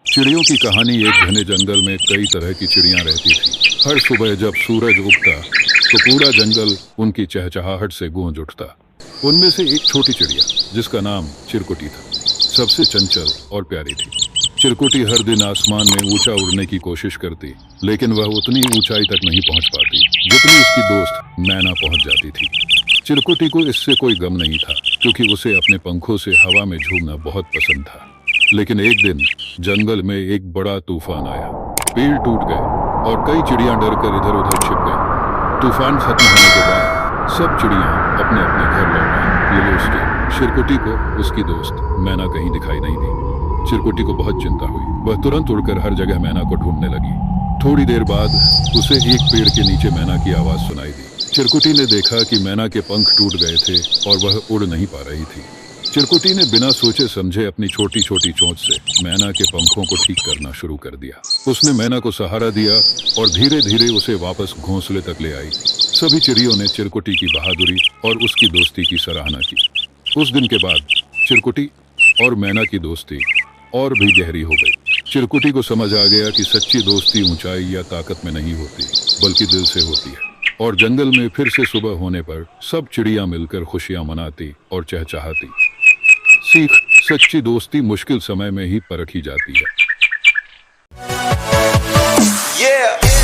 चिड़ियों की कहानी। एक घने जंगल में कई तरह की चिड़ियां रहती थी। हर सुबह जब सूरज उगता तो पूरा जंगल उनकी चहचहाहट से गूंज उठता। उनमें से एक छोटी चिड़िया जिसका नाम चिरकुटी था, सबसे चंचल और प्यारी थी। चिरकुटी हर दिन आसमान में ऊंचा उड़ने की कोशिश करती, लेकिन वह उतनी ऊंचाई तक नहीं पहुंच पाती जितनी उसकी दोस्त मैना पहुंच जाती थी। चिरकुटी को इससे कोई गम नहीं था, क्योंकि उसे अपने पंखों से हवा में झूमना बहुत पसंद था। लेकिन एक दिन जंगल में एक बड़ा तूफान आया। पेड़ टूट गए और कई चिड़ियां डरकर इधर उधर छिप गईं। तूफान खत्म होने के बाद सब चिड़ियां अपने अपने घर लौट आईं। लेकिन उसके चिरकुटी को उसकी दोस्त मैना कहीं दिखाई नहीं दी। चिरकुटी को बहुत चिंता हुई। वह तुरंत उड़कर हर जगह मैना को ढूंढने लगी। थोड़ी देर बाद उसे एक पेड़ के नीचे मैना की आवाज सुनाई दी। चिरकुटी ने देखा कि मैना के पंख टूट गए थे और वह उड़ नहीं पा रही थी। चिरकुटी ने बिना सोचे समझे अपनी छोटी छोटी चोंच से मैना के पंखों को ठीक करना शुरू कर दिया। उसने मैना को सहारा दिया और धीरे धीरे उसे वापस घोंसले तक ले आई। सभी चिड़ियों ने चिरकुटी की बहादुरी और उसकी दोस्ती की सराहना की। उस दिन के बाद चिरकुटी और मैना की दोस्ती और भी गहरी हो गई। चिरकुटी को समझ आ गया कि सच्ची दोस्ती ऊंचाई या ताकत में नहीं होती, बल्कि दिल से होती है। और जंगल में फिर से सुबह होने पर सब चिड़ियां मिलकर खुशियां मनाती और चहचहाती। सीख: सच्ची दोस्ती मुश्किल समय में ही परखी जाती है। Yeah.